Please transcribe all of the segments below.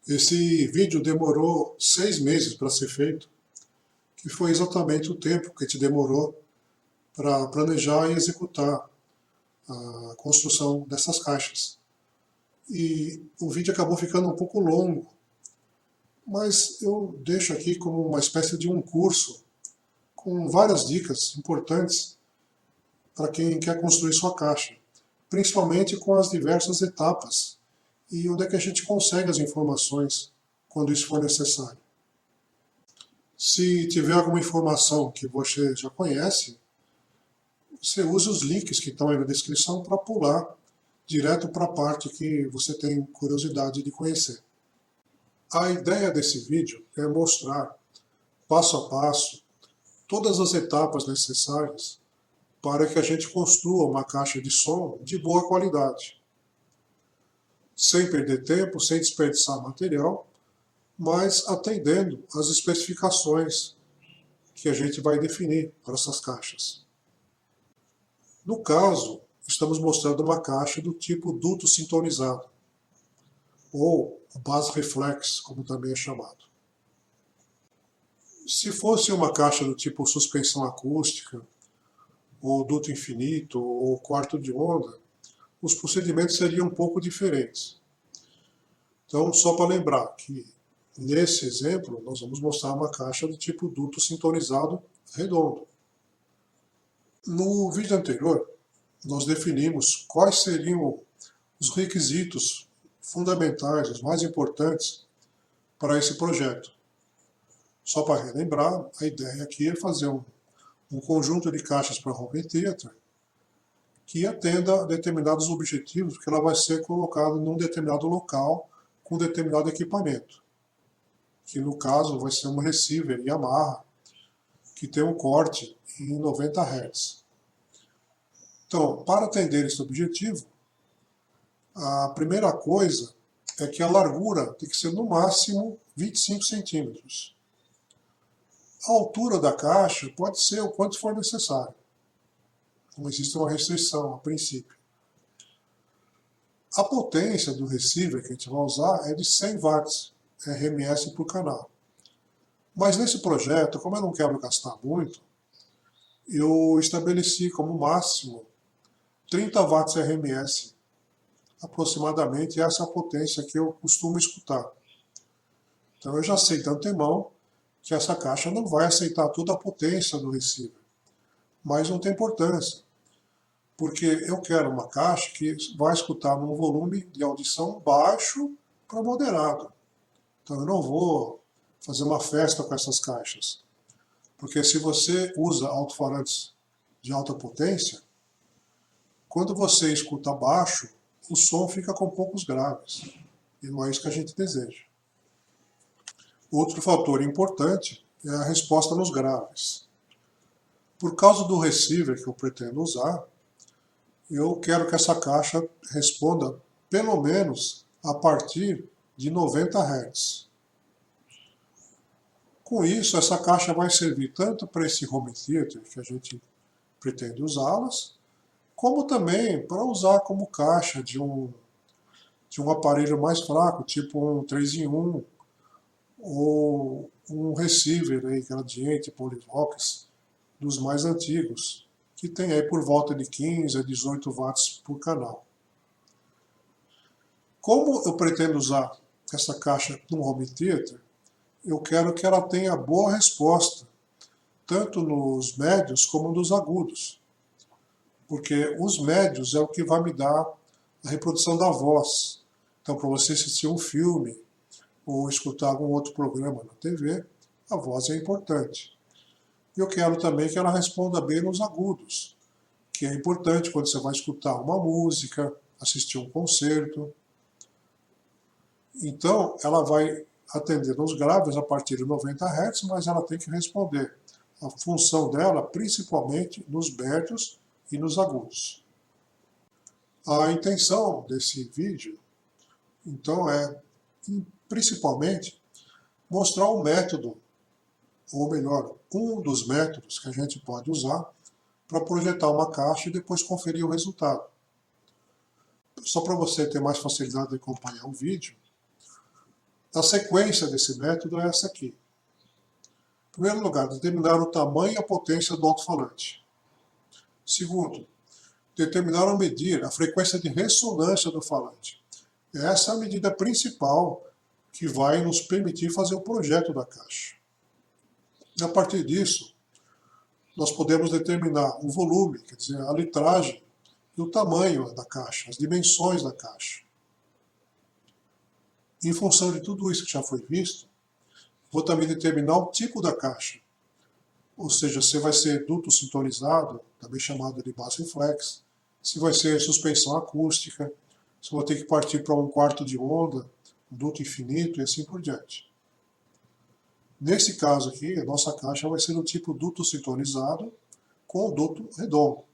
Esse vídeo demorou 6 meses para ser feito, que foi exatamente o tempo que a gente demorou para planejar e executar a construção dessas caixas. E o vídeo acabou ficando um pouco longo, mas eu deixo aqui como uma espécie de um curso com várias dicas importantes para quem quer construir sua caixa, principalmente com as diversas etapas e onde é que a gente consegue as informações quando isso for necessário. Se tiver alguma informação que você já conhece, você usa os links que estão aí na descrição para pular direto para a parte que você tem curiosidade de conhecer. A ideia desse vídeo é mostrar, passo a passo, todas as etapas necessárias para que a gente construa uma caixa de som de boa qualidade, sem perder tempo, sem desperdiçar material, mas atendendo às especificações que a gente vai definir para essas caixas. No caso, estamos mostrando uma caixa do tipo duto sintonizado, ou base reflex, como também é chamado. Se fosse uma caixa do tipo suspensão acústica, ou duto infinito, ou quarto de onda, os procedimentos seriam um pouco diferentes. Então, só para lembrar que nesse exemplo nós vamos mostrar uma caixa do tipo duto sintonizado redondo. No vídeo anterior, nós definimos quais seriam os requisitos fundamentais, os mais importantes para esse projeto. Só para relembrar, a ideia aqui é fazer um conjunto de caixas para home theater que atenda a determinados objetivos, porque ela vai ser colocada num determinado local com determinado equipamento, que no caso vai ser um receiver Yamaha, que tem um corte em 90 Hz. Então, para atender esse objetivo, a primeira coisa é que a largura tem que ser no máximo 25 centímetros. A altura da caixa pode ser o quanto for necessário. Não existe uma restrição a princípio. A potência do receiver que a gente vai usar é de 100 watts RMS por canal. Mas nesse projeto, como eu não quero gastar muito, eu estabeleci como máximo 30 watts RMS, aproximadamente essa é a potência que eu costumo escutar. Então eu já sei de antemão que essa caixa não vai aceitar toda a potência do receiver. Mas não tem importância, porque eu quero uma caixa que vai escutar num volume de audição baixo para moderado. Então eu não vou fazer uma festa com essas caixas. Porque se você usa alto-falantes de alta potência, quando você escuta baixo, o som fica com poucos graves. E não é isso que a gente deseja. Outro fator importante é a resposta nos graves. Por causa do receiver que eu pretendo usar, eu quero que essa caixa responda pelo menos a partir de 90 Hz. Com isso, essa caixa vai servir tanto para esse home theater que a gente pretende usá-las, como também para usar como caixa de um aparelho mais fraco, tipo um 3 em 1, ou um receiver aí, gradiente Polivox, dos mais antigos, que tem aí por volta de 15 a 18 watts por canal. Como eu pretendo usar essa caixa no home theater, eu quero que ela tenha boa resposta, tanto nos médios como nos agudos, porque os médios é o que vai me dar a reprodução da voz. Então, para você assistir um filme ou escutar algum outro programa na TV, a voz é importante. Eu quero também que ela responda bem nos agudos, que é importante quando você vai escutar uma música, assistir um concerto. Então, ela vai atender nos graves a partir de 90 Hz, mas ela tem que responder. A função dela, principalmente nos médios e nos agudos. A intenção desse vídeo, então, é principalmente mostrar o método, ou melhor, um dos métodos que a gente pode usar para projetar uma caixa e depois conferir o resultado. Só para você ter mais facilidade de acompanhar o vídeo, A sequência desse método é essa aqui. Em primeiro lugar, determinar o tamanho e a potência do alto-falante. Segundo, determinar ou medir a frequência de ressonância do falante. Essa é a medida principal que vai nos permitir fazer o projeto da caixa. E a partir disso, nós podemos determinar o volume, quer dizer, a litragem e o tamanho da caixa, as dimensões da caixa. Em função de tudo isso que já foi visto, vou também determinar o tipo da caixa, ou seja, se vai ser duto sintonizado, também chamado de baixo reflex, se vai ser suspensão acústica, se vou ter que partir para um quarto de onda, um duto infinito e assim por diante. Nesse caso aqui, a nossa caixa vai ser do tipo duto sintonizado com o duto redondo.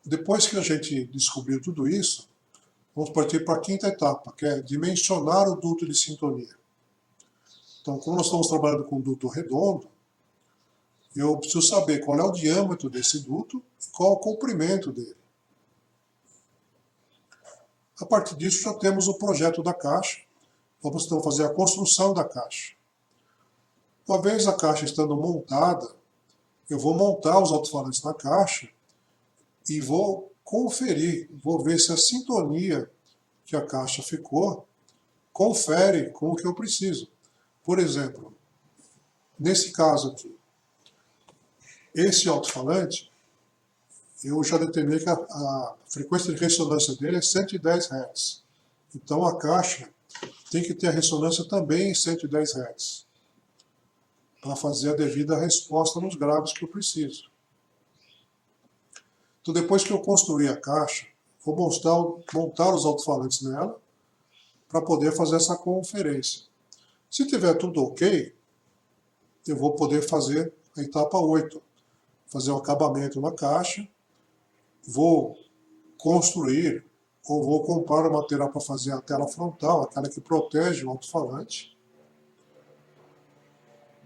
Depois que a gente descobriu tudo isso, vamos partir para a quinta etapa, que é dimensionar o duto de sintonia. Então, como nós estamos trabalhando com um duto redondo, eu preciso saber qual é o diâmetro desse duto e qual é o comprimento dele. A partir disso, já temos o projeto da caixa. Vamos então fazer a construção da caixa. Uma vez a caixa estando montada, eu vou montar os alto-falantes na caixa e vou conferir, vou ver se a sintonia que a caixa ficou confere com o que eu preciso. Por exemplo, nesse caso aqui, esse alto-falante, eu já determinei que a frequência de ressonância dele é 110 Hz. Então a caixa tem que ter a ressonância também em 110 Hz, para fazer a devida resposta nos graves que eu preciso. Então depois que eu construir a caixa, vou montar os alto-falantes nela, para poder fazer essa conferência. Se tiver tudo ok, eu vou poder fazer a etapa 8, fazer o acabamento na caixa, vou construir ou vou comprar o material para fazer a tela frontal, aquela que protege o alto-falante.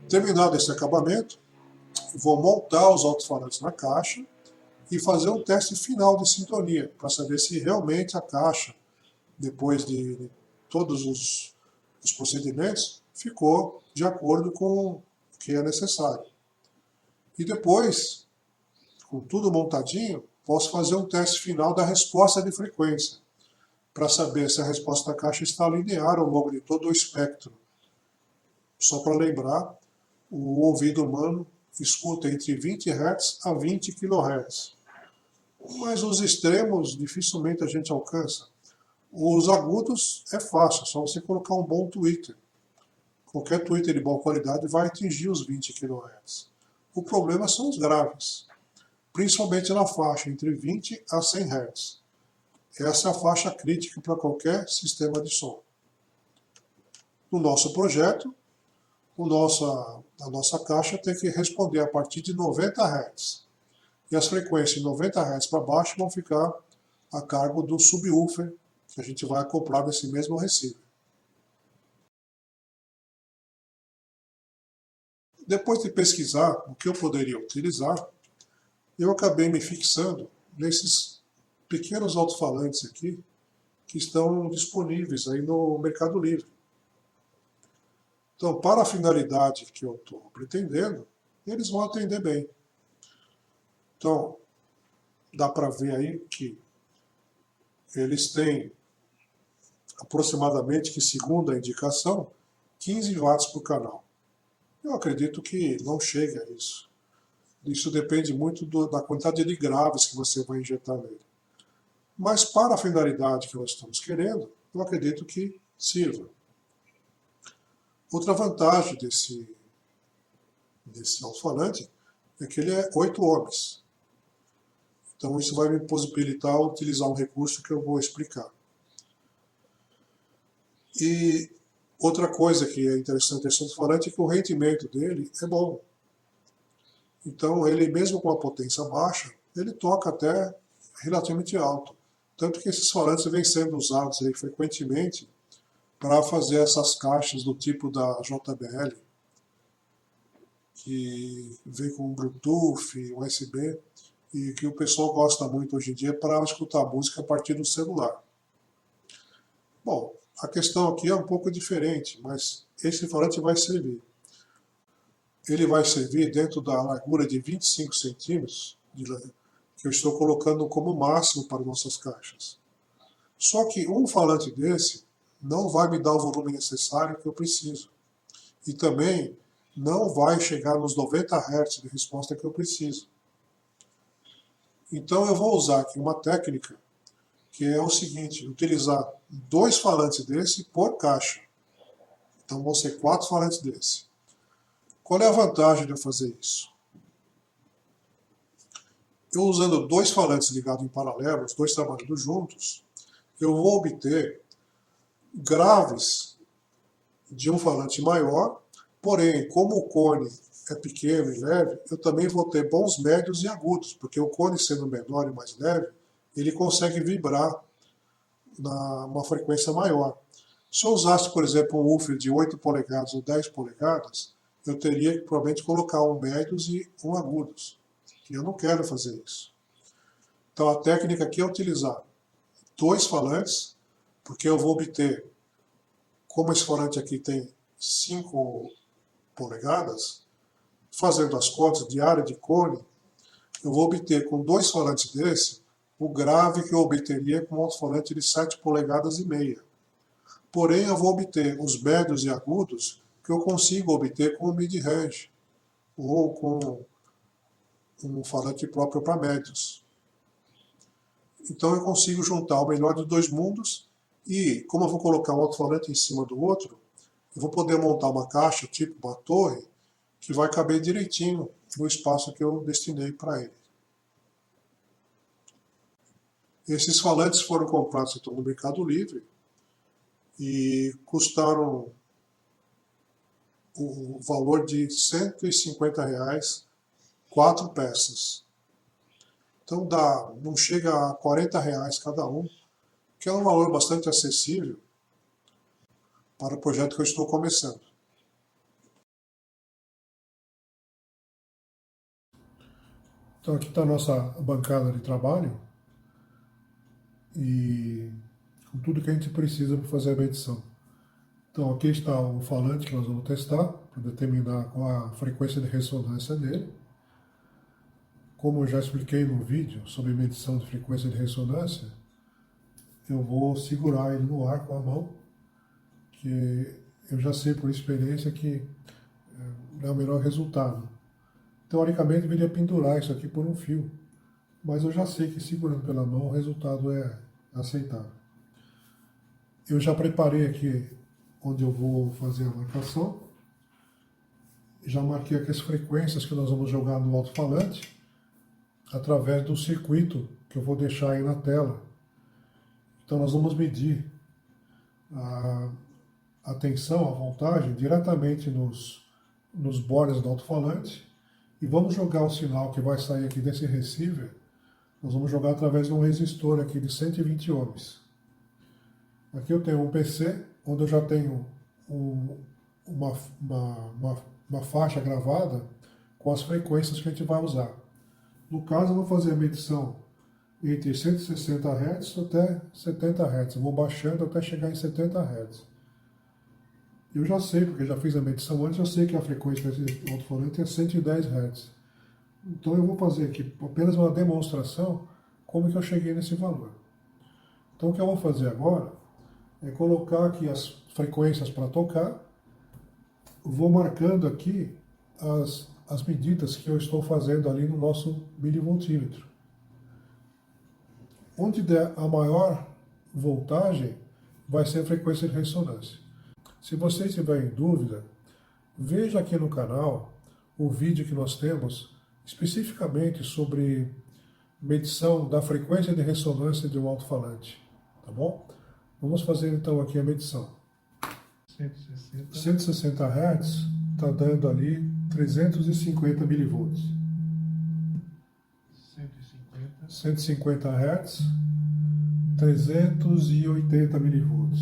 Terminado esse acabamento, vou montar os alto-falantes na caixa e fazer um teste final de sintonia, para saber se realmente a caixa, depois de todos os procedimentos, ficou de acordo com o que é necessário. E depois, com tudo montadinho, posso fazer um teste final da resposta de frequência, para saber se a resposta da caixa está linear ao longo de todo o espectro. Só para lembrar, o ouvido humano escuta entre 20 Hz a 20 kHz. Mas os extremos dificilmente a gente alcança. Os agudos é fácil, é só você colocar um bom tweeter. Qualquer tweeter de boa qualidade vai atingir os 20 kHz. O problema são os graves, principalmente na faixa entre 20 a 100 Hz. Essa é a faixa crítica para qualquer sistema de som. No nosso projeto, a nossa caixa tem que responder a partir de 90 Hz. E as frequências de 90 Hz para baixo vão ficar a cargo do subwoofer, que a gente vai acoplar nesse mesmo receiver. Depois de pesquisar o que eu poderia utilizar, eu acabei me fixando nesses pequenos alto-falantes aqui, que estão disponíveis aí no Mercado Livre. Então, para a finalidade que eu estou pretendendo, eles vão atender bem. Então, dá para ver aí que eles têm aproximadamente, que segundo a indicação, 15 watts por canal. Eu acredito que não chegue a isso. Isso depende muito da quantidade de graves que você vai injetar nele. Mas para a finalidade que nós estamos querendo, eu acredito que sirva. Outra vantagem desse alto-falante é que ele é 8 ohms. Então isso vai me possibilitar utilizar um recurso que eu vou explicar. E outra coisa que é interessante desse alto-falante é que o rendimento dele é bom. Então ele, mesmo com a potência baixa, ele toca até relativamente alto. Tanto que esses falantes vêm sendo usados aí frequentemente para fazer essas caixas do tipo da JBL, que vem com Bluetooth, USB, e que o pessoal gosta muito hoje em dia para escutar música a partir do celular. Bom, A questão aqui é um pouco diferente, mas esse falante vai servir. Ele vai servir dentro da largura de 25 centímetros, que eu estou colocando como máximo para nossas caixas. Só que um falante desse não vai me dar o volume necessário que eu preciso. E também não vai chegar nos 90 Hz de resposta que eu preciso. Então eu vou usar aqui uma técnica que é o seguinte, utilizar 2 falantes desse por caixa. Então vão ser 4 falantes desse. Qual é a vantagem de eu fazer isso? Eu usando 2 falantes ligados em paralelo, os 2 trabalhando juntos, eu vou obter graves de um falante maior, porém, como o cone é pequeno e leve, eu também vou ter bons médios e agudos, porque o cone sendo menor e mais leve, ele consegue vibrar numa frequência maior. Se eu usasse, por exemplo, um woofer de 8 polegadas ou 10 polegadas, eu teria que provavelmente colocar um médios e um agudos. E eu não quero fazer isso. Então a técnica aqui é utilizar 2 falantes, porque eu vou obter, como esse falante aqui tem 5 polegadas, fazendo as contas de área de cone, eu vou obter com 2 falantes desse o grave que eu obteria com um alto-falante de 7 polegadas e meia. Porém, eu vou obter os médios e agudos que eu consigo obter com o mid-range ou com um falante próprio para médios. Então eu consigo juntar o melhor dos 2 mundos e, como eu vou colocar um alto-falante em cima do outro, eu vou poder montar uma caixa, tipo uma torre, que vai caber direitinho no espaço que eu destinei para ele. Esses falantes foram comprados então, no Mercado Livre e custaram o valor de R$150, 4 peças. Então não chega a R$40 cada um, que é um valor bastante acessível para o projeto que eu estou começando. Então aqui está a nossa bancada de trabalho e com tudo que a gente precisa para fazer a medição. Então aqui está o falante que nós vamos testar para determinar qual a frequência de ressonância dele. Como eu já expliquei no vídeo sobre medição de frequência de ressonância, eu vou segurar ele no ar com a mão, que eu já sei por experiência que é o melhor resultado. Teoricamente, eu deveria pendurar isso aqui por um fio, mas eu já sei que segurando pela mão o resultado é aceitável. Eu já preparei aqui onde eu vou fazer a marcação. Já marquei aqui as frequências que nós vamos jogar no alto-falante, através do circuito que eu vou deixar aí na tela. Então nós vamos medir a tensão, a voltagem, diretamente nos bordes do alto-falante e vamos jogar o sinal que vai sair aqui desse receiver, nós vamos jogar através de um resistor aqui de 120 ohms. Aqui eu tenho um PC, onde eu já tenho uma faixa gravada com as frequências que a gente vai usar. No caso, eu vou fazer a medição entre 160 Hz até 70 Hz. Eu vou baixando até chegar em 70 Hz. Eu já sei, porque já fiz a medição antes, eu sei que a frequência desse alto-falante é 110 Hz. Então eu vou fazer aqui apenas uma demonstração como que eu cheguei nesse valor. Então o que eu vou fazer agora é colocar aqui as frequências para tocar. Vou marcando aqui as medidas que eu estou fazendo ali no nosso milivoltímetro. Onde der a maior voltagem, vai ser a frequência de ressonância. Se você estiver em dúvida, veja aqui no canal o vídeo que nós temos especificamente sobre medição da frequência de ressonância de um alto-falante, tá bom? Vamos fazer então aqui a medição. 160 Hz está dando ali 350 milivolts. 150 Hz, 380 milivolts.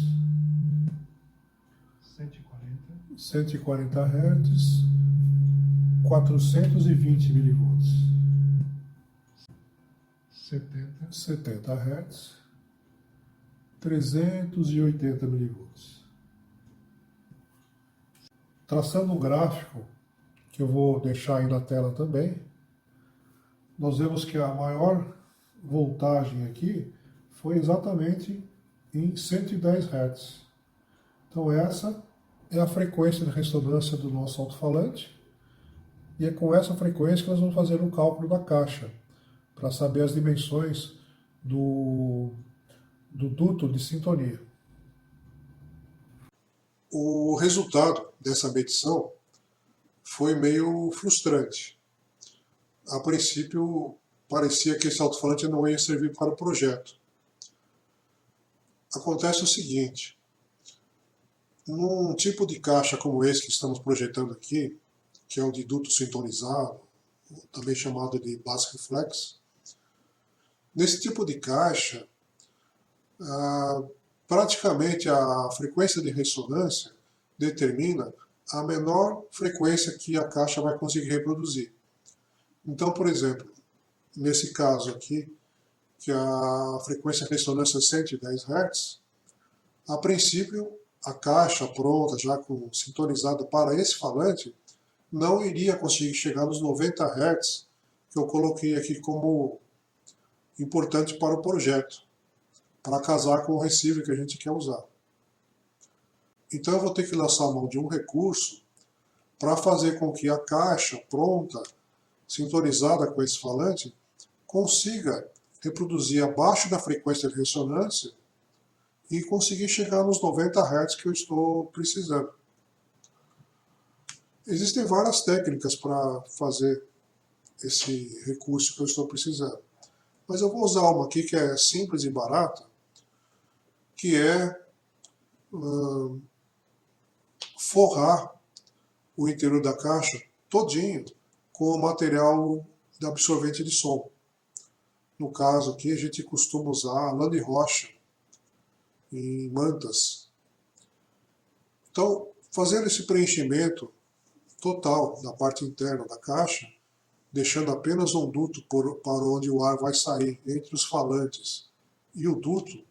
140 Hz, 420 milivolts. 70 Hz, 380 milivolts. Traçando um gráfico, que eu vou deixar aí na tela também, nós vemos que a maior voltagem aqui foi exatamente em 110 Hz. Então essa é a frequência de ressonância do nosso alto-falante, e é com essa frequência que nós vamos fazer um cálculo da caixa, para saber as dimensões do duto de sintonia. O resultado dessa medição foi meio frustrante. A princípio, parecia que esse alto-falante não ia servir para o projeto. Acontece o seguinte: num tipo de caixa como esse que estamos projetando aqui, que é o de duto sintonizado, também chamado de base reflex, nesse tipo de caixa, praticamente a frequência de ressonância determina a menor frequência que a caixa vai conseguir reproduzir. Então, por exemplo, nesse caso aqui, que a frequência de ressonância é 110 Hz, a princípio, a caixa pronta, já sintonizada para esse falante, não iria conseguir chegar nos 90 Hz, que eu coloquei aqui como importante para o projeto, para casar com o receiver que a gente quer usar. Então eu vou ter que lançar a mão de um recurso para fazer com que a caixa pronta, sintonizada com esse falante, consiga reproduzir abaixo da frequência de ressonância e conseguir chegar nos 90 Hz que eu estou precisando. Existem várias técnicas para fazer esse recurso que eu estou precisando. Mas eu vou usar uma aqui que é simples e barata, que é forrar o interior da caixa todinho com o material de absorvente de som. No caso aqui a gente costuma usar lã de rocha em mantas. Então, fazendo esse preenchimento total da parte interna da caixa, deixando apenas um duto para onde o ar vai sair entre os falantes e o duto.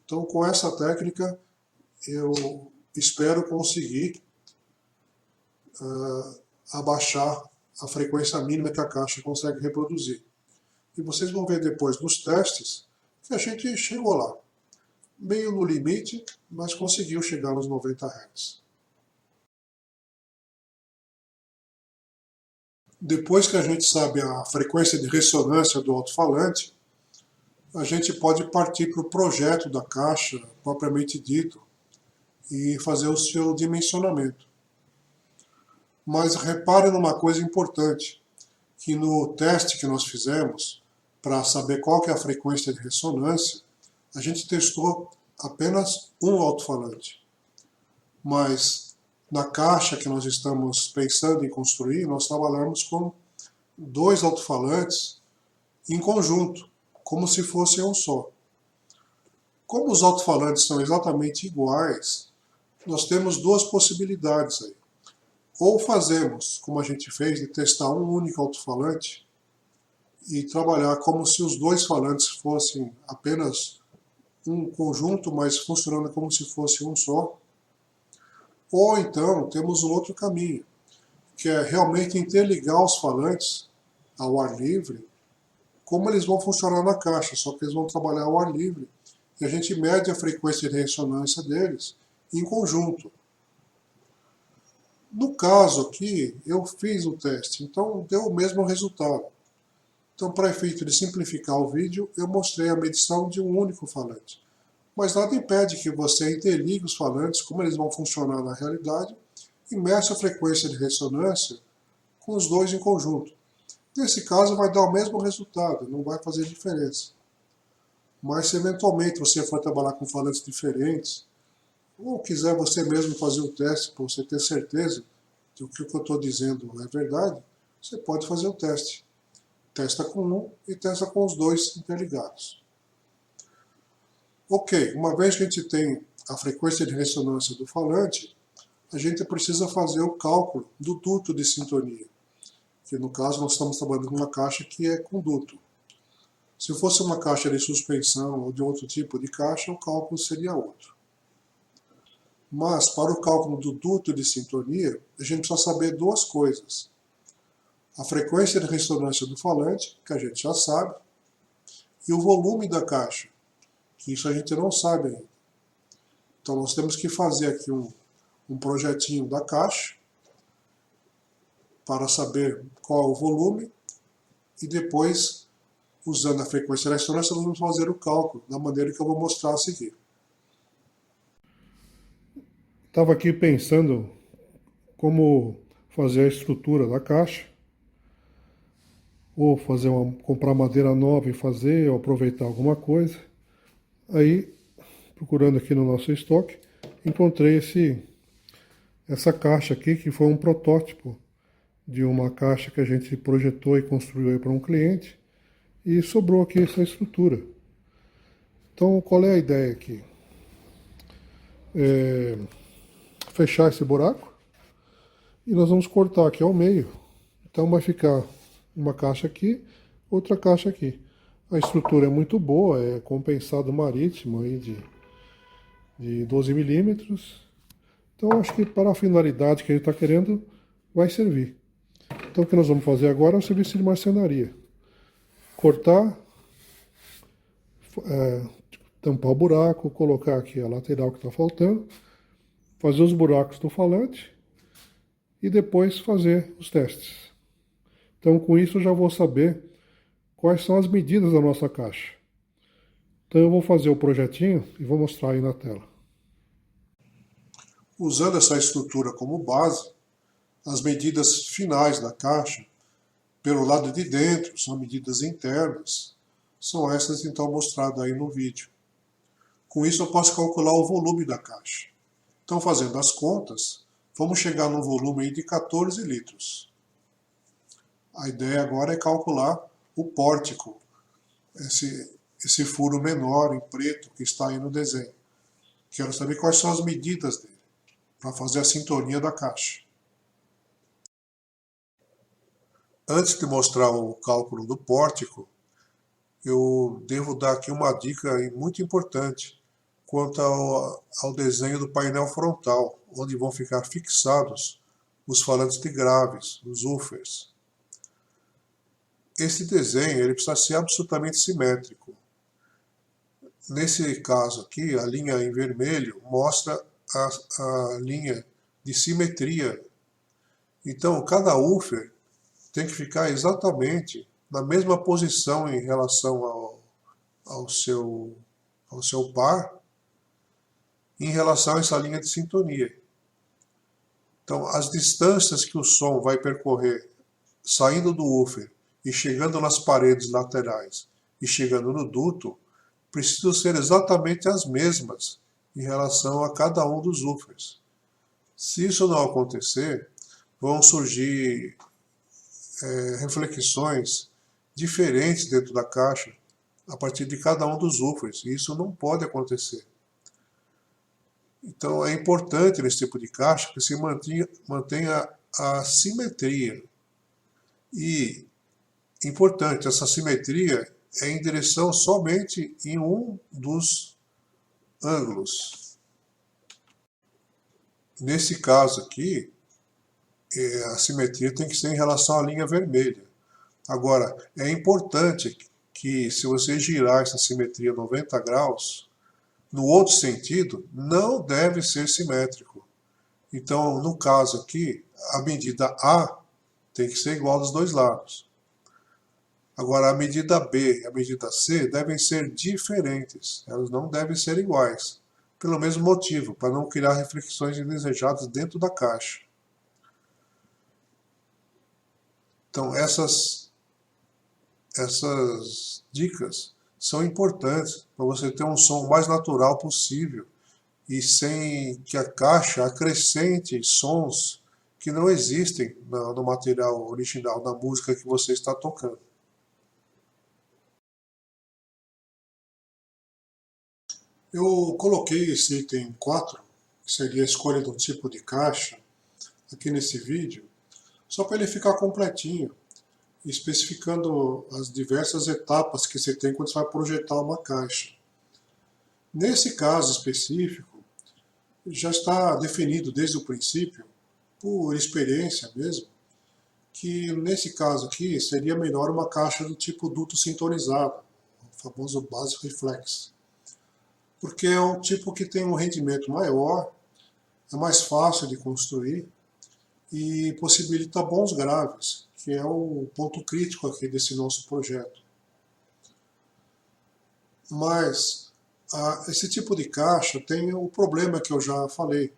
Então, com essa técnica, eu espero conseguir abaixar a frequência mínima que a caixa consegue reproduzir. E vocês vão ver depois nos testes que a gente chegou lá. Meio no limite, mas conseguiu chegar nos 90 Hz. Depois que a gente sabe a frequência de ressonância do alto-falante, a gente pode partir para o projeto da caixa, propriamente dito, e fazer o seu dimensionamento. Mas repare numa coisa importante, que no teste que nós fizemos, para saber qual que é a frequência de ressonância, a gente testou apenas um alto-falante. Mas na caixa que nós estamos pensando em construir, nós trabalhamos com 2 alto-falantes em conjunto, como se fossem um só. Como os alto-falantes são exatamente iguais, nós temos 2 possibilidades aí. Ou fazemos, como a gente fez, de testar um único alto-falante e trabalhar como se os 2 falantes fossem apenas um conjunto, mas funcionando como se fosse um só. Ou então temos um outro caminho, que é realmente interligar os falantes ao ar livre, como eles vão funcionar na caixa, só que eles vão trabalhar ao ar livre, e a gente mede a frequência de ressonância deles em conjunto. No caso aqui, eu fiz o teste, então deu o mesmo resultado. Então, para efeito de simplificar o vídeo, eu mostrei a medição de um único falante. Mas nada impede que você interligue os falantes, como eles vão funcionar na realidade, e meça a frequência de ressonância com os 2 em conjunto. Nesse caso vai dar o mesmo resultado, não vai fazer diferença. Mas se eventualmente você for trabalhar com falantes diferentes, ou quiser você mesmo fazer o teste para você ter certeza de que o que eu estou dizendo é verdade, você pode fazer o teste. Testa com um e testa com os 2 interligados. Ok, uma vez que a gente tem a frequência de ressonância do falante, a gente precisa fazer o cálculo do duto de sintonia, que no caso nós estamos trabalhando com uma caixa que é com duto. Se fosse uma caixa de suspensão ou de outro tipo de caixa, o cálculo seria outro. Mas, para o cálculo do duto de sintonia, a gente precisa saber duas coisas. A frequência de ressonância do falante, que a gente já sabe, e o volume da caixa, que isso a gente não sabe ainda. Então nós temos que fazer aqui um projetinho da caixa, para saber qual é o volume, e depois, usando a frequência da ressonância, nós vamos fazer o cálculo, da maneira que eu vou mostrar a seguir. Estava aqui pensando como fazer a estrutura da caixa, ou comprar madeira nova e fazer, ou aproveitar alguma coisa. Aí, procurando aqui no nosso estoque, encontrei essa caixa aqui, que foi um protótipo de uma caixa que a gente projetou e construiu aí para um cliente, e sobrou aqui essa estrutura. Então, qual é a ideia aqui? Fechar esse buraco, e nós vamos cortar aqui ao meio. Então vai ficar uma caixa aqui, outra caixa aqui. A estrutura é muito boa, é compensado marítimo aí de 12 milímetros. Então acho que para a finalidade que ele está querendo, vai servir. Então o que nós vamos fazer agora é o serviço de marcenaria. Cortar, tampar o buraco, colocar aqui a lateral que está faltando, fazer os buracos do falante e depois fazer os testes. Então com isso eu já vou saber quais são as medidas da nossa caixa. Então eu vou fazer o projetinho e vou mostrar aí na tela. Usando essa estrutura como base, as medidas finais da caixa, pelo lado de dentro, são medidas internas, são essas então mostradas aí no vídeo. Com isso eu posso calcular o volume da caixa. Então fazendo as contas, vamos chegar num volume aí de 14 litros. A ideia agora é calcular o pórtico, esse furo menor em preto que está aí no desenho. Quero saber quais são as medidas dele, para fazer a sintonia da caixa. Antes de mostrar o cálculo do pórtico, eu devo dar aqui uma dica muito importante quanto ao desenho do painel frontal, onde vão ficar fixados os falantes de graves, os woofers. Esse desenho ele precisa ser absolutamente simétrico. Nesse caso aqui, a linha em vermelho mostra a linha de simetria. Então, cada woofer tem que ficar exatamente na mesma posição em relação ao seu par, em relação a essa linha de sintonia. Então, as distâncias que o som vai percorrer saindo do woofer e chegando nas paredes laterais e chegando no duto, precisam ser exatamente as mesmas em relação a cada um dos woofers. Se isso não acontecer, vão surgir reflexões diferentes dentro da caixa a partir de cada um dos woofers, e isso não pode acontecer. Então é importante nesse tipo de caixa que se mantenha a simetria. E importante, essa simetria é em direção somente em um dos ângulos. Nesse caso aqui, a simetria tem que ser em relação à linha vermelha. Agora, é importante que se você girar essa simetria 90 graus, no outro sentido, não deve ser simétrico. Então, no caso aqui, a medida A tem que ser igual dos dois lados. Agora, a medida B e a medida C devem ser diferentes. Elas não devem ser iguais. Pelo mesmo motivo, para não criar reflexões indesejadas dentro da caixa. Então, essas dicas são importantes para você ter um som mais natural possível e sem que a caixa acrescente sons que não existem no material original, na música que você está tocando. Eu coloquei esse item 4, que seria a escolha do tipo de caixa, aqui nesse vídeo, só para ele ficar completinho especificando as diversas etapas que você tem quando você vai projetar uma caixa. Nesse caso específico, já está definido desde o princípio, por experiência mesmo, que nesse caso aqui seria melhor uma caixa do tipo duto sintonizado, o famoso base reflex, porque é um tipo que tem um rendimento maior, é mais fácil de construir e possibilita bons graves, que é o ponto crítico aqui desse nosso projeto. Mas esse tipo de caixa tem o problema que eu já falei.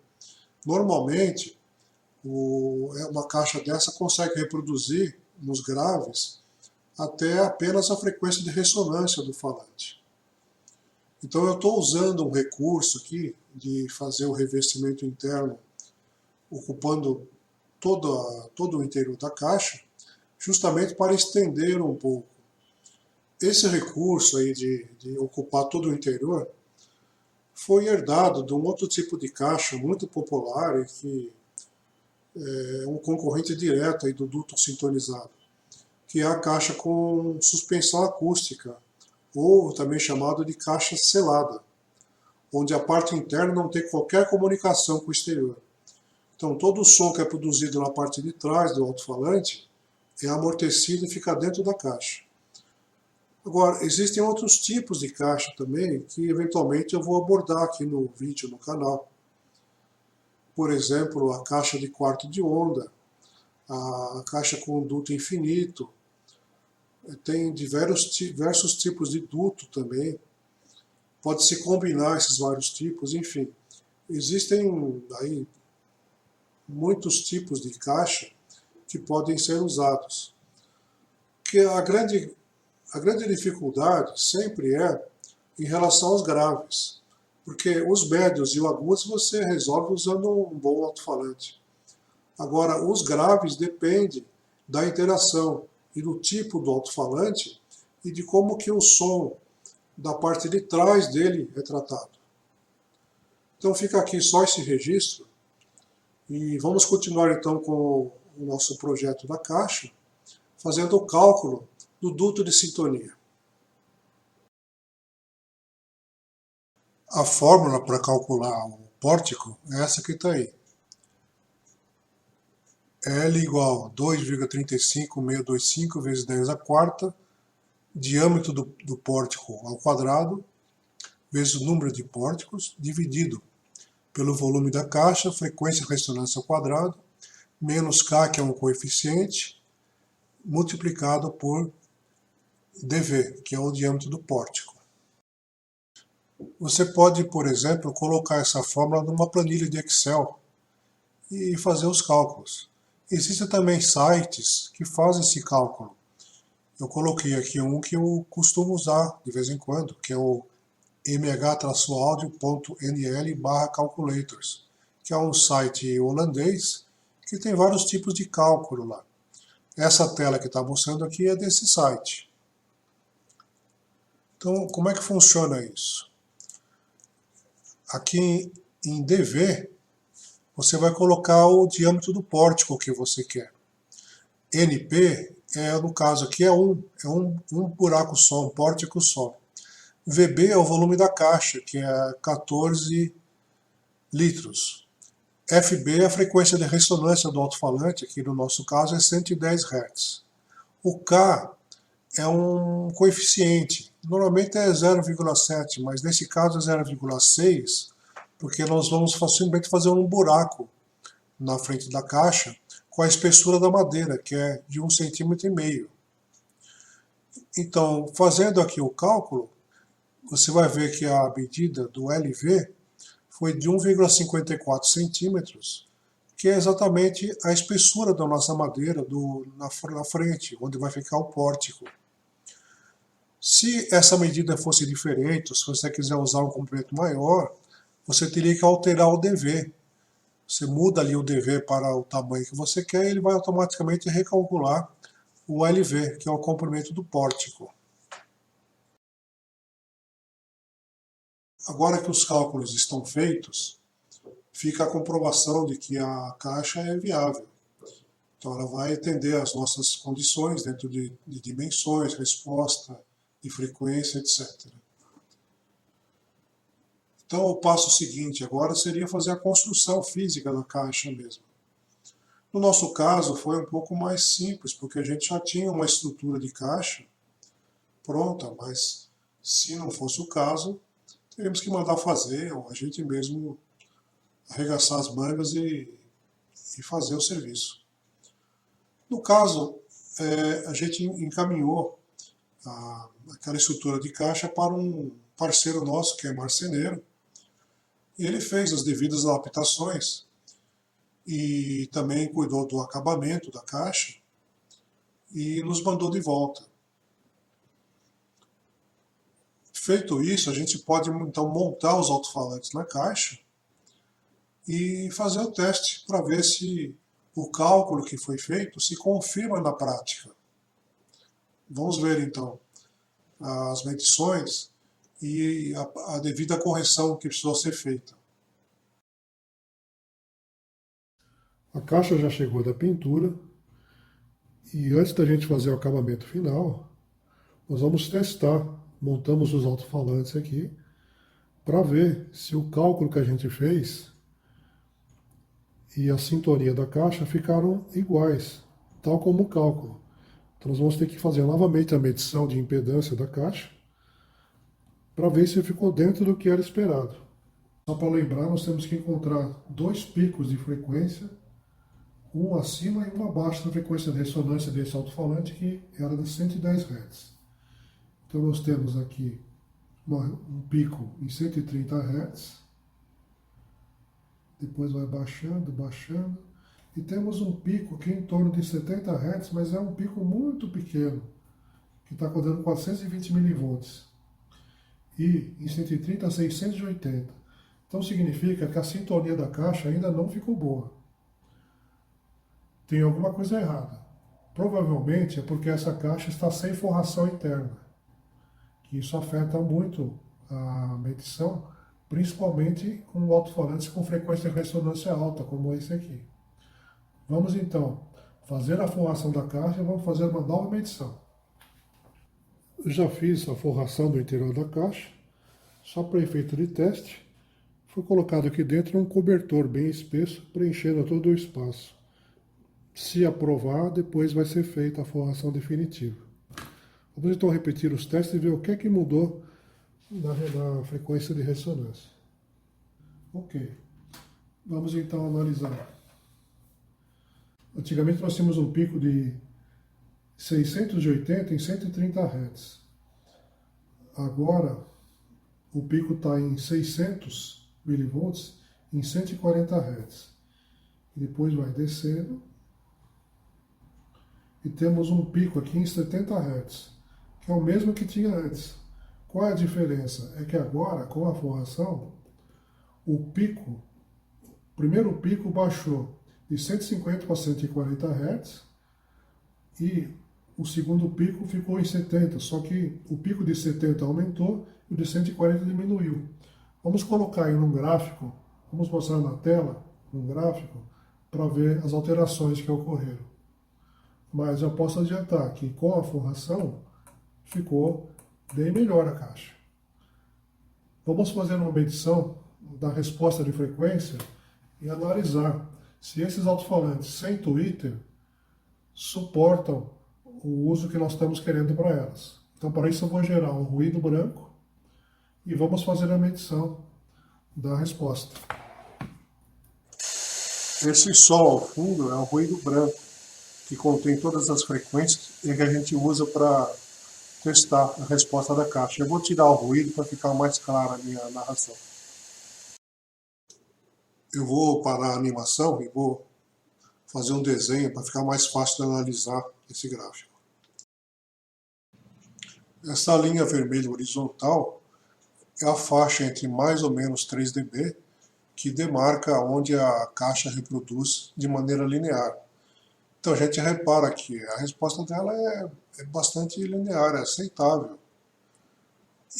Normalmente, uma caixa dessa consegue reproduzir nos graves até apenas a frequência de ressonância do falante. Então eu estou usando um recurso aqui de fazer o revestimento interno ocupando todo o interior da caixa, justamente para estender um pouco. Esse recurso aí de ocupar todo o interior foi herdado de um outro tipo de caixa muito popular e que é um concorrente direto aí do duto sintonizado, que é a caixa com suspensão acústica, ou também chamado de caixa selada, onde a parte interna não tem qualquer comunicação com o exterior. Então todo o som que é produzido na parte de trás do alto-falante é amortecido e fica dentro da caixa. Agora, existem outros tipos de caixa também que eventualmente eu vou abordar aqui no vídeo, no canal. Por exemplo, a caixa de quarto de onda, a caixa com duto infinito, tem diversos tipos de duto também. Pode-se combinar esses vários tipos, enfim. Existem aí muitos tipos de caixa que podem ser usados. Que a grande dificuldade sempre é em relação aos graves, porque os médios e o agudos você resolve usando um bom alto-falante. Agora, os graves dependem da interação e do tipo do alto-falante e de como que o som da parte de trás dele é tratado. Então fica aqui só esse registro e vamos continuar então com o nosso projeto da caixa, fazendo o cálculo do duto de sintonia. A fórmula para calcular o pórtico é essa que está aí. L igual a 2,35625 vezes 10 a quarta, diâmetro do pórtico ao quadrado, vezes o número de pórticos, dividido pelo volume da caixa, frequência de ressonância ao quadrado, menos K, que é um coeficiente, multiplicado por dV, que é o diâmetro do pórtico. Você pode, por exemplo, colocar essa fórmula numa planilha de Excel e fazer os cálculos. Existem também sites que fazem esse cálculo. Eu coloquei aqui um que eu costumo usar de vez em quando, que é o mh-audio.nl/calculators, que é um site holandês que tem vários tipos de cálculo lá. Essa tela que está mostrando aqui é desse site. Então, como é que funciona isso? Aqui em dV, você vai colocar o diâmetro do pórtico que você quer. NP, no caso aqui, é um buraco só, um pórtico só. VB é o volume da caixa, que é 14 litros. FB é a frequência de ressonância do alto-falante, que no nosso caso é 110 Hz. O K é um coeficiente, normalmente é 0,7, mas nesse caso é 0,6, porque nós vamos simplesmente fazer um buraco na frente da caixa com a espessura da madeira, que é de 1,5 cm. Então, fazendo aqui o cálculo, você vai ver que a medida do LV foi de 1,54 centímetros, que é exatamente a espessura da nossa madeira na frente, onde vai ficar o pórtico. Se essa medida fosse diferente, ou se você quiser usar um comprimento maior, você teria que alterar o dV. Você muda ali o dV para o tamanho que você quer e ele vai automaticamente recalcular o LV, que é o comprimento do pórtico. Agora que os cálculos estão feitos, fica a comprovação de que a caixa é viável. Então ela vai atender às nossas condições dentro de dimensões, resposta, de frequência, etc. Então o passo seguinte agora seria fazer a construção física da caixa mesmo. No nosso caso foi um pouco mais simples, porque a gente já tinha uma estrutura de caixa pronta, mas se não fosse o caso, teríamos que mandar fazer, ou a gente mesmo arregaçar as mangas e fazer o serviço. No caso, a gente encaminhou aquela estrutura de caixa para um parceiro nosso, que é marceneiro, e ele fez as devidas adaptações e também cuidou do acabamento da caixa e nos mandou de volta. Feito isso, a gente pode então montar os alto-falantes na caixa e fazer o teste para ver se o cálculo que foi feito se confirma na prática. Vamos ver então as medições e a devida correção que precisou ser feita. A caixa já chegou da pintura e antes da gente fazer o acabamento final, nós vamos testar. Montamos os alto-falantes aqui para ver se o cálculo que a gente fez e a sintonia da caixa ficaram iguais, tal como o cálculo. Então nós vamos ter que fazer novamente a medição de impedância da caixa para ver se ficou dentro do que era esperado. Só para lembrar, nós temos que encontrar dois picos de frequência, um acima e um abaixo da frequência de ressonância desse alto-falante, que era de 110 Hz. Então nós temos aqui um pico em 130 Hz, depois vai baixando, baixando, e temos um pico aqui em torno de 70 Hz, mas é um pico muito pequeno, que está dando 420 mV, e em 130 a 680. Então significa que a sintonia da caixa ainda não ficou boa. Tem alguma coisa errada. Provavelmente é porque essa caixa está sem forração interna, que isso afeta muito a medição, principalmente com alto-falantes com frequência de ressonância alta, como esse aqui. Vamos então fazer a forração da caixa e vamos fazer uma nova medição. Eu já fiz a forração do interior da caixa, só para efeito de teste. Foi colocado aqui dentro um cobertor bem espesso, preenchendo todo o espaço. Se aprovar, depois vai ser feita a forração definitiva. Vamos então repetir os testes e ver o que é que mudou na frequência de ressonância. Ok. Vamos então analisar. Antigamente nós tínhamos um pico de 680 em 130 Hz. Agora o pico está em 600 mV em 140 Hz. E depois vai descendo. E temos um pico aqui em 70 Hz, que é o mesmo que tinha antes. Qual é a diferença? É que agora, com a forração, o primeiro pico baixou de 150 para 140 Hz e o segundo pico ficou em 70, só que o pico de 70 aumentou e o de 140 diminuiu. Vamos colocar aí num gráfico, vamos mostrar na tela, num gráfico, para ver as alterações que ocorreram. Mas já posso adiantar que com a forração ficou bem melhor a caixa. Vamos fazer uma medição da resposta de frequência e analisar se esses alto-falantes sem tweeter suportam o uso que nós estamos querendo para elas. Então, para isso eu vou gerar um ruído branco e vamos fazer a medição da resposta. Esse som ao fundo é um ruído branco, que contém todas as frequências e que a gente usa para testar a resposta da caixa. Eu vou tirar o ruído para ficar mais clara a minha narração. Eu vou parar a animação e vou fazer um desenho para ficar mais fácil de analisar esse gráfico. Essa linha vermelha horizontal é a faixa entre mais ou menos 3 dB que demarca onde a caixa reproduz de maneira linear. Então a gente repara que a resposta dela é bastante linear, é aceitável.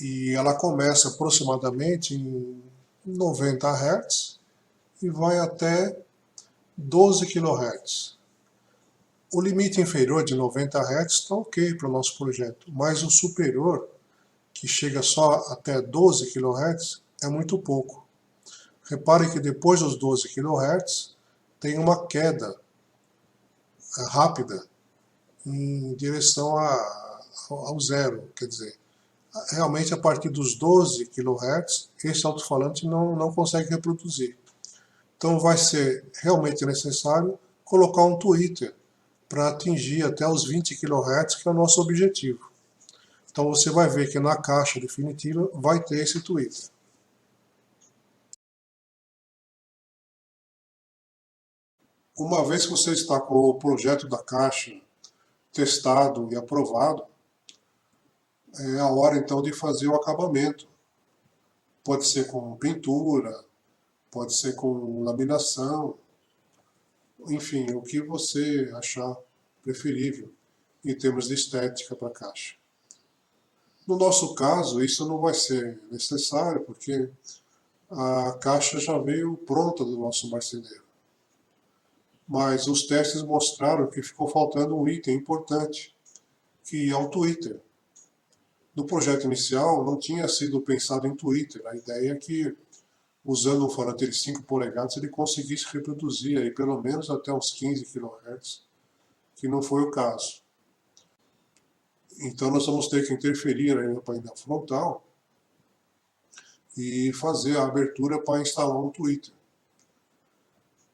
E ela começa aproximadamente em 90 Hz e vai até 12 kHz. O limite inferior de 90 Hz está ok para o nosso projeto, mas o superior, que chega só até 12 kHz, é muito pouco. Repare que depois dos 12 kHz tem uma queda rápida em direção ao zero, quer dizer, realmente a partir dos 12 kHz, esse alto-falante não consegue reproduzir. Então vai ser realmente necessário colocar um tweeter para atingir até os 20 kHz, que é o nosso objetivo. Então você vai ver que na caixa definitiva vai ter esse tweeter. Uma vez que você está com o projeto da caixa testado e aprovado, é a hora então de fazer o acabamento. Pode ser com pintura, pode ser com laminação, enfim, o que você achar preferível em termos de estética para a caixa. No nosso caso, isso não vai ser necessário, porque a caixa já veio pronta do nosso marceneiro. Mas os testes mostraram que ficou faltando um item importante, que é o tweeter. No projeto inicial não tinha sido pensado em tweeter. A ideia é que, usando um falante de 5 polegadas, ele conseguisse reproduzir aí pelo menos até uns 15 kHz, que não foi o caso. Então nós vamos ter que interferir aí no painel frontal e fazer a abertura para instalar um tweeter.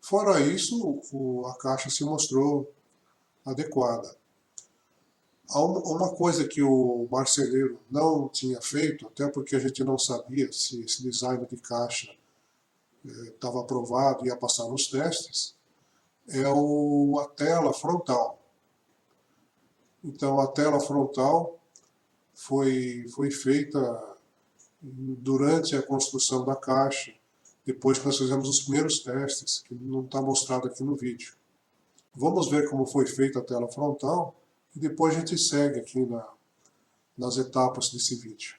Fora isso, a caixa se mostrou adequada. Uma coisa que o marceneiro não tinha feito, até porque a gente não sabia se esse design de caixa estava aprovado e ia passar nos testes, é a tela frontal. Então a tela frontal foi feita durante a construção da caixa, depois que nós fizemos os primeiros testes, que não está mostrado aqui no vídeo. Vamos ver como foi feita a tela frontal e depois a gente segue aqui nas etapas desse vídeo.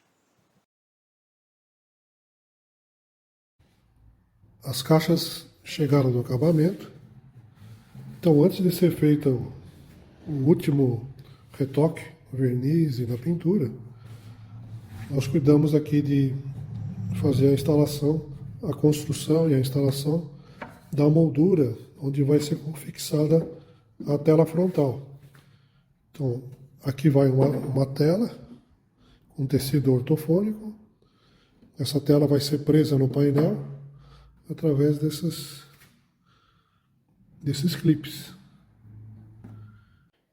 As caixas chegaram no acabamento. Então, antes de ser feito o último retoque, o verniz e na pintura, nós cuidamos aqui de fazer a instalação, a construção e a instalação da moldura onde vai ser fixada a tela frontal. Então, aqui vai uma tela com tecido ortofônico. Essa tela vai ser presa no painel através desses clipes.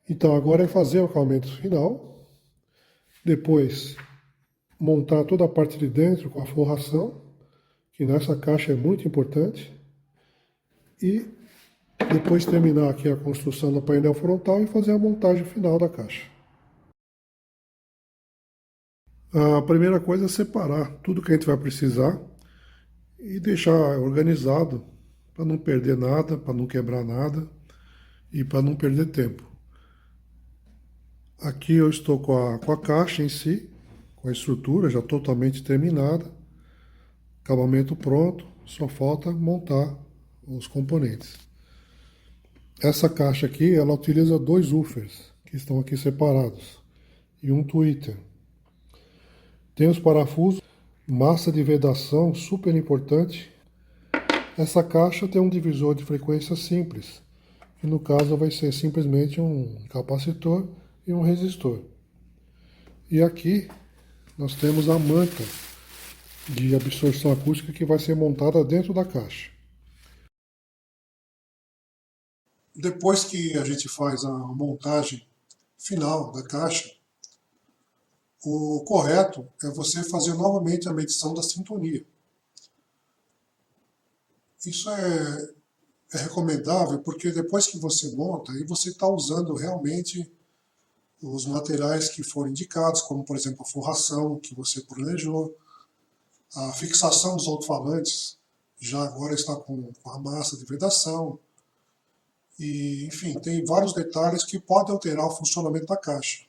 Então agora é fazer o acabamento final, depois montar toda a parte de dentro com a forração, que nessa caixa é muito importante, e depois terminar aqui a construção do painel frontal e fazer a montagem final da caixa. A primeira coisa é separar tudo que a gente vai precisar e deixar organizado para não perder nada, para não quebrar nada e para não perder tempo. Aqui eu estou com a caixa em si, com a estrutura já totalmente terminada, acabamento pronto, só falta montar os componentes. Essa caixa aqui, ela utiliza 2 woofers, que estão aqui separados, e um tweeter. Tem os parafusos, massa de vedação, super importante. Essa caixa tem um divisor de frequência simples, que no caso vai ser simplesmente um capacitor e um resistor. E aqui nós temos a manta de absorção acústica que vai ser montada dentro da caixa. Depois que a gente faz a montagem final da caixa, o correto é você fazer novamente a medição da sintonia. Isso é recomendável porque depois que você monta, aí você está usando realmente os materiais que foram indicados, como por exemplo a forração que você planejou, a fixação dos alto-falantes já agora está com a massa de vedação, e enfim, tem vários detalhes que podem alterar o funcionamento da caixa.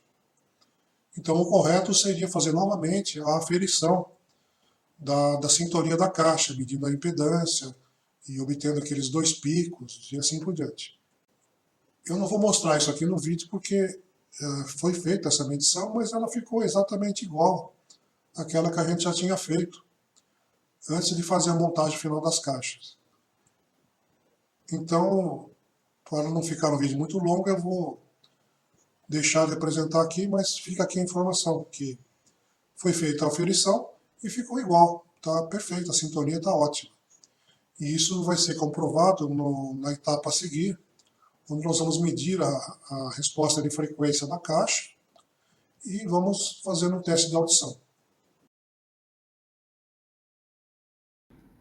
Então o correto seria fazer novamente a aferição da sintonia da caixa, medindo a impedância e obtendo aqueles 2 picos e assim por diante. Eu não vou mostrar isso aqui no vídeo porque foi feita essa medição, mas ela ficou exatamente igual àquela que a gente já tinha feito antes de fazer a montagem final das caixas. Então, para não ficar um vídeo muito longo, eu vou deixar de apresentar aqui, mas fica aqui a informação que foi feita a aferição e ficou igual, está perfeito, a sintonia está ótima. E isso vai ser comprovado na etapa a seguir, onde nós vamos medir a resposta de frequência da caixa e vamos fazer um teste de audição.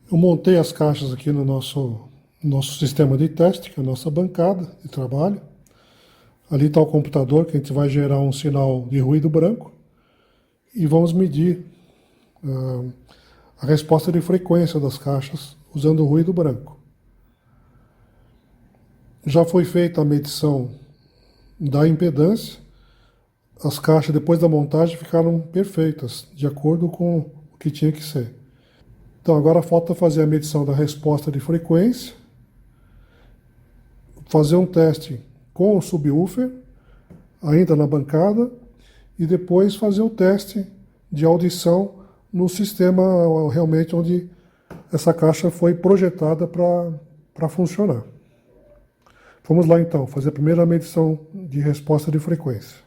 Eu montei as caixas aqui no nosso sistema de teste, que é a nossa bancada de trabalho. Ali está o computador, que a gente vai gerar um sinal de ruído branco e vamos medir a resposta de frequência das caixas usando o ruído branco. Já foi feita a medição da impedância. As caixas, depois da montagem, ficaram perfeitas, de acordo com o que tinha que ser. Então agora falta fazer a medição da resposta de frequência, fazer um teste com o subwoofer, ainda na bancada, e depois fazer o teste de audição no sistema realmente onde essa caixa foi projetada para funcionar. Vamos lá então, fazer a primeira medição de resposta de frequência.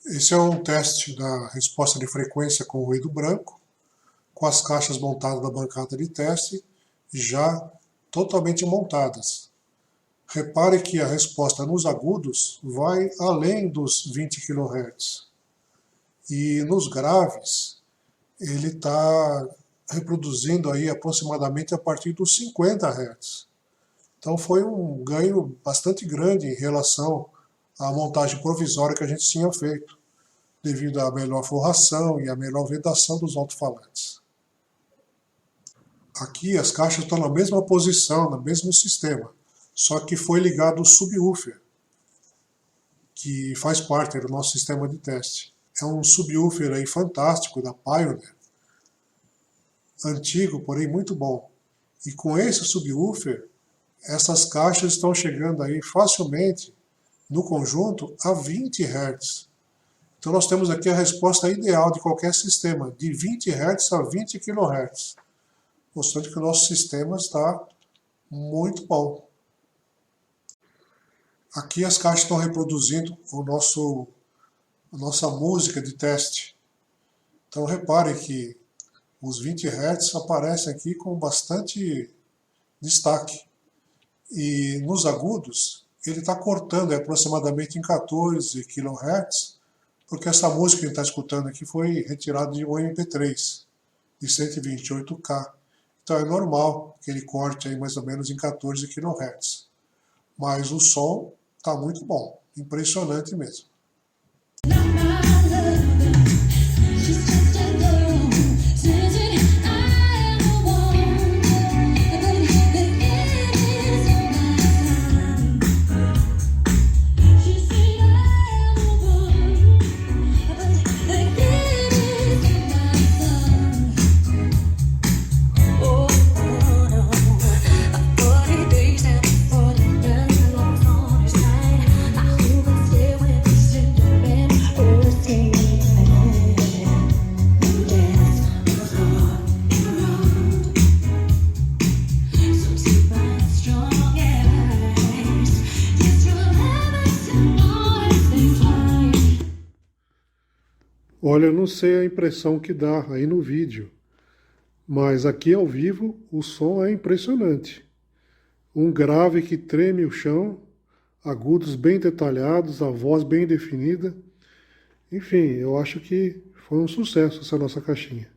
Esse é um teste da resposta de frequência com ruído branco, com as caixas montadas na bancada de teste, já totalmente montadas. Repare que a resposta nos agudos vai além dos 20 kHz. E nos graves, ele está reproduzindo aí aproximadamente a partir dos 50 Hz. Então foi um ganho bastante grande em relação à montagem provisória que a gente tinha feito, devido à melhor forração e à melhor vedação dos alto-falantes. Aqui as caixas estão na mesma posição, no mesmo sistema, só que foi ligado o subwoofer, que faz parte do nosso sistema de teste. É um subwoofer aí fantástico da Pioneer, antigo, porém muito bom. E com esse subwoofer, essas caixas estão chegando aí facilmente, no conjunto, a 20 Hz. Então nós temos aqui a resposta ideal de qualquer sistema, de 20 Hz a 20 kHz. Mostrando que o nosso sistema está muito bom. Aqui as caixas estão reproduzindo a nossa música de teste. Então repare que os 20 Hz aparecem aqui com bastante destaque. E nos agudos, ele está cortando aproximadamente em 14 kHz, porque essa música que a gente está escutando aqui foi retirada de um MP3 de 128K. Então é normal que ele corte aí mais ou menos em 14 kHz. Mas o som está muito bom, impressionante mesmo. Olha, eu não sei a impressão que dá aí no vídeo, mas aqui ao vivo o som é impressionante. Um grave que treme o chão, agudos bem detalhados, a voz bem definida. Enfim, eu acho que foi um sucesso essa nossa caixinha.